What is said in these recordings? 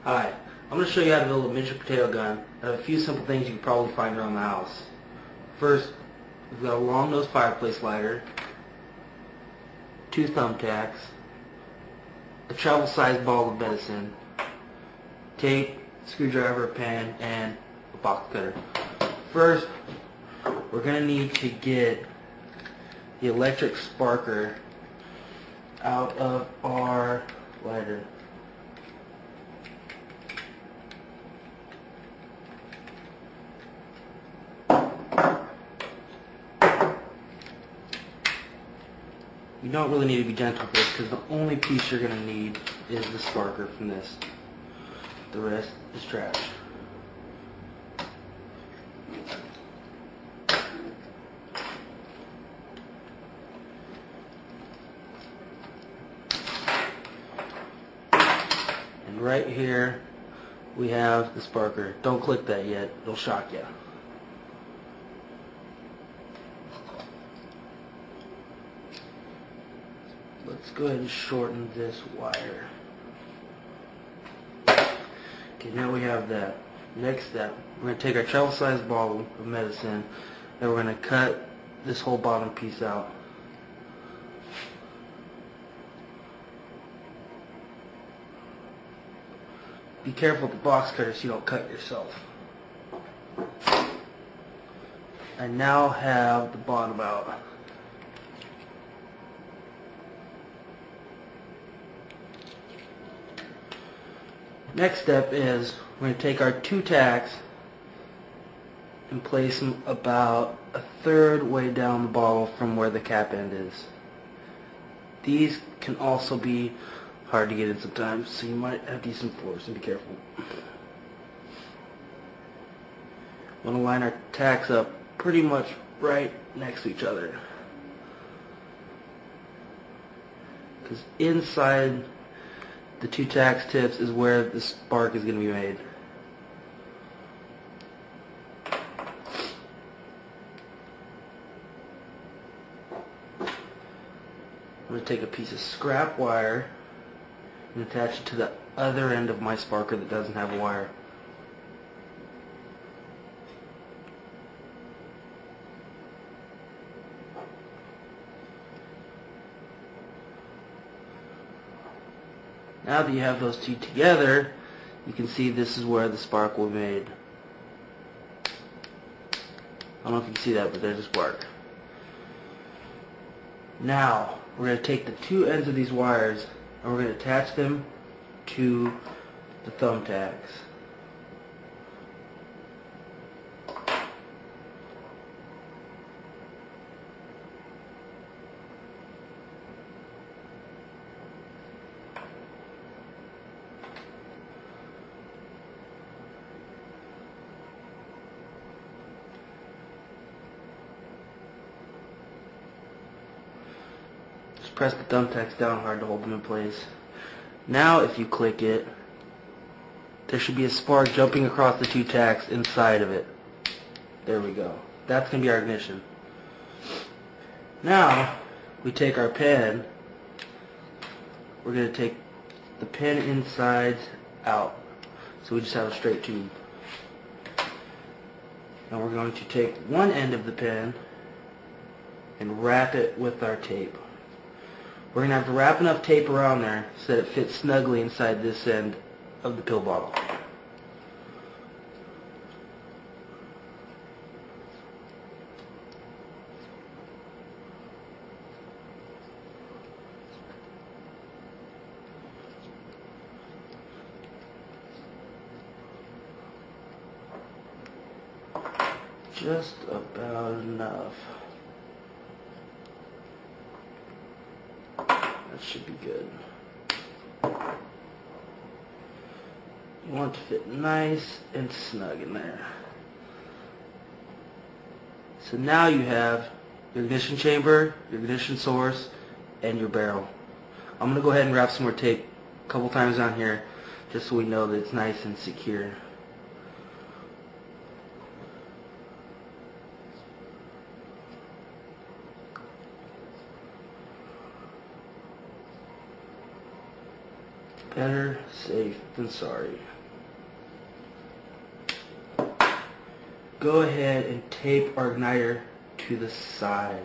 Hi, I'm going to show you how to build a miniature potato gun and a few simple things you can probably find around the house. First, we've got a long nose fireplace lighter, 2 thumbtacks, a travel sized ball of medicine, tape, screwdriver, pen, and a box cutter. First, we're going to need to get the electric sparker out of our lighter. You don't really need to be gentle with this because the only piece you're going to need is the sparker from this. The rest is trash. And right here we have the sparker. Don't click that yet, it'll shock you. Let's go ahead and shorten this wire. Okay, now we have that. Next step, we're going to take our travel-sized bottle of medicine and we're going to cut this whole bottom piece out. Be careful with the box cutter so you don't cut yourself. I now have the bottom out. Next step is we're going to take our 2 tacks and place them about 1/3 way down the bottle from where the cap end is. These can also be hard to get in sometimes, so you might have to use some force and be careful. We want to line our tacks up pretty much right next to each other, because inside the 2 tacks tips is where the spark is going to be made. I'm going to take a piece of scrap wire and attach it to the other end of my sparker that doesn't have a wire. Now that you have those 2 together, you can see this is where the spark will be made. I don't know if you can see that, but there's a spark. Now, we're going to take the 2 ends of these wires and we're going to attach them to the thumbtacks. Just press the thumbtacks down hard to hold them in place. Now if you click it, there should be a spark jumping across the 2 tacks inside of it. There we go. That's going to be our ignition. Now we take our pen. We're going to take the pen inside out, so we just have a straight tube. Now we're going to take one end of the pen and wrap it with our tape. We're going to have to wrap enough tape around there so that it fits snugly inside this end of the pill bottle. Just about enough. That should be good. You want it to fit nice and snug in there. So now you have your ignition chamber, your ignition source, and your barrel. I'm going to go ahead and wrap some more tape a couple times down here just so we know that it's nice and secure. Better safe than sorry. Go ahead and tape our igniter to the side.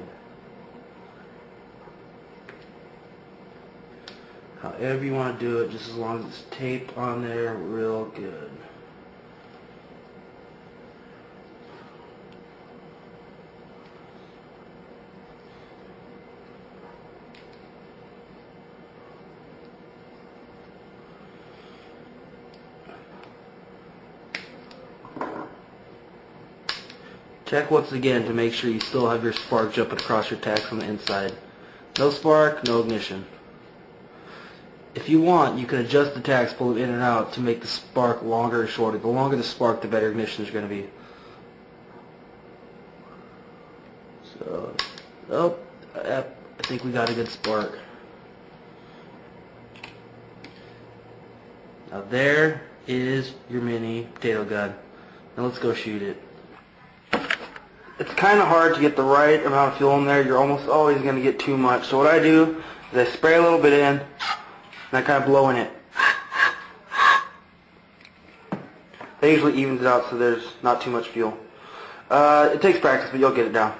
However you want to do it, just as long as it's taped on there real good. Check once again to make sure you still have your spark jumping across your tacks on the inside. No spark, no ignition. If you want, you can adjust the tacks, pull them in and out to make the spark longer or shorter. The longer the spark, the better ignition is going to be. So, oh, I think we got a good spark. Now there is your mini potato gun. Now let's go shoot it. It's kind of hard to get the right amount of fuel in there. You're almost always going to get too much. So what I do is I spray a little bit in, and I kind of blow in it. That usually evens it out so there's not too much fuel. It takes practice, but you'll get it down.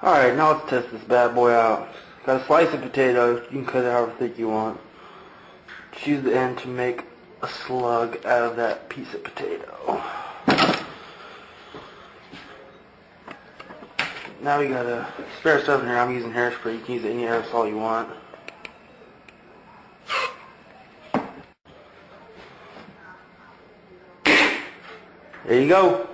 Alright, now let's test this bad boy out. Got a slice of potato. You can cut it however thick you want. Choose the end to make a slug out of that piece of potato. Now we got a spare stuff in here. I'm using hairspray. You can use any aerosol you want. There you go.